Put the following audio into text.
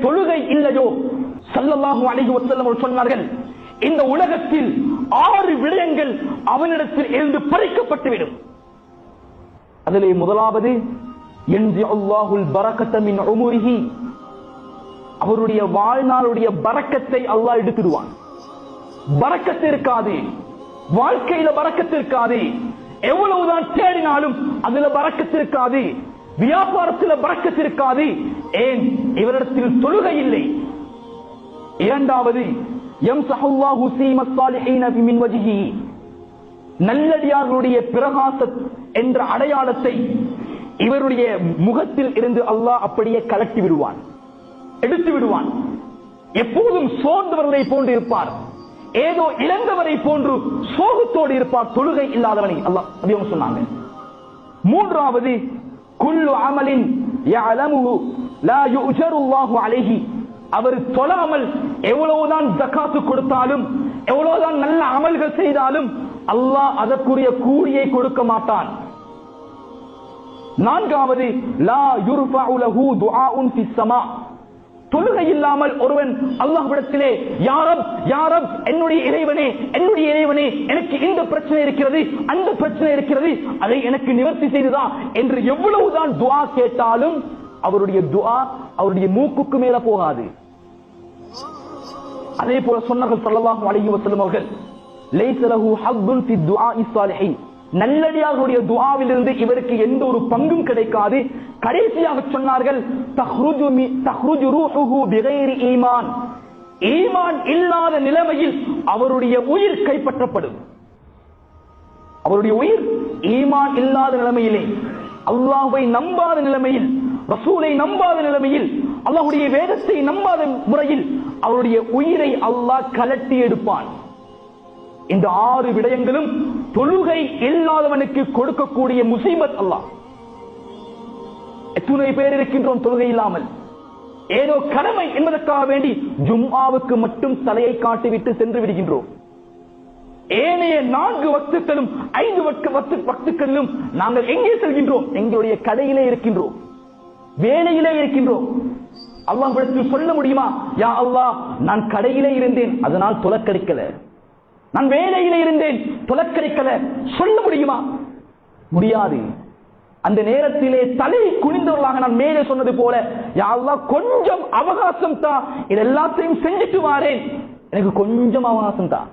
தொழுகை இல்லையோ ஸல்லல்லாஹு அலைஹி வஸல்லம் சொன்னார்கள், இந்த உலகத்தில் 6 விடயங்கள் அவனிடத்தில் இருந்து பறிக்கப்பட்டுவிடும். அதிலே முதலாவது யன்ஸிஉல்லாஹுல் பரக்கத மின் உமரிஹி, அவருடைய வாழ்நாளுடைய பரக்கத்தை அல்லாஹ் எடுத்துடுவான். பரக்கத்து இருக்காது, வாழ்க்கையில பரக்கத்து இருக்காது, எவ்வளவுதான் தேடினாலும் அதுல பரக்கத்து இருக்காது, வியாபாரத்தில் பரக்கத்து இருக்காது. ஏன்? இவரிடத்தில் தொழுகை இல்லை. இரண்டாவது யம்ஸஹுல்லாஹு ஸீமஸ் ஸாலிஹீன மின் வஜ்ஹி, நல்லடியார்களுடைய பிரகாச என்ற அடையாளத்தை இவருடைய முகத்தில் இருந்து அல்லாஹ் அப்படியே கலட்டி விடுவான், எடுத்து விடுவான். எப்போதும் சோர்ந்தவர்களை போன்று இருப்பார், ஏதோ இழந்தவரை போன்று சோகத்தோடு இருப்பார், தொழுகை இல்லாதவனை அல்லாஹ் நபியும் சொன்னாங்க. மூன்றாவது குல்லு அமலின் யஅலமுஹு லா யுஜருல்லாஹு அலைஹி, அவர் தொழாமல் எவ்வளவுதான் ஜகாத்து கொடுத்தாலும் எவ்வளவுதான் நல்ல அமல்கள் செய்தாலும் அல்லாஹ் அதற்குரிய கூலியை கொடுக்க மாட்டான். நான்காவது லா யுர்ஃபஉ லஹு துஆஉன் ஃபிஸ் ஸமா, தொழுகை இல்லாமல் ஒருவன் அல்லாஹ்விடத்திலே யா ரப் யா ரப், என்னுடைய இறைவனே என்னுடைய இறைவனே, எனக்கு இந்த பிரச்சனை இருக்கிறது அந்த பிரச்சனை இருக்கிறது, அதை எனக்கு நிவர்த்தி செய்ததா என்று எவ்வளவுதான் துஆ கேட்டாலும் அவருடைய துஆ அவருடைய மூக்குக்கு மேல போகாது. அதே போல சொன்னார்கள் ஸல்லல்லாஹு அலைஹி வஸல்லம் அவர்கள், லைஸ லஹு ஹக்குன் ஃபி துஆஇ ஸாலிஹீன், நல்லடியார்களுடைய துஆவிலிருந்து இவருக்கு எந்த ஒரு பங்கும் கிடைக்காது. கடைசியாக சொன்னார்கள் தஹ்ருஜு ரூஹுஹு பிகைரி ஈமான், ஈமான் இல்லாத நிலைமையில் அவருடைய உயிர் கைப்பற்றப்படும். அவருடைய உயிர் ஈமான் இல்லாத நிலைமையிலே, அல்லாஹ்வை நம்பாத நிலைமையில், ரசூலை நம்பாத நிலைமையில், அல்லாஹ்வுடைய வேதத்தை நம்பாத முறையில் அவருடைய உயிரை அல்லாஹ் கலட்டி எடுப்பான். இந்த 6 விடயங்களும் தொழுகை இல்லாதவனுக்கு கொடுக்கக்கூடிய முசீபத். அல்லாஹ் எத்தனை பேர் இருக்கின்றோம் தொழுகை இல்லாமல், ஏதோ கடமை என்பதற்காக வேண்டி ஜும்ஆவுக்கு மட்டும் தலையை காட்டிவிட்டு சென்று விடுகின்றோம். ஏனைய 4 வக்துக்களும் 5 வக்துக்களிலும் நாங்கள் எங்கே செல்கின்றோம்? எங்களுடைய கடையிலே இருக்கின்றோம், வேலையிலே இருக்கின்றோம். அல்லாஹ்விடத்தில் சொல்ல முடியுமா, யா அல்லாஹ் நான் கடையிலே இருந்தேன் அதனால் தொலை கிடைக்கல, நான் வேலையிலே இருந்தேன் தொலை கிடைக்கல, சொல்ல முடியுமா? முடியாது. அந்த நேரத்திலே தலை குனிந்தவர்களாக நான் மேலே சொன்னது போல, யா அல்லாஹ் கொஞ்சம் அவகாசம் தா, இது எல்லாத்தையும் செஞ்சுட்டு வாரேன், எனக்கு கொஞ்சம் அவகாசம் தான்.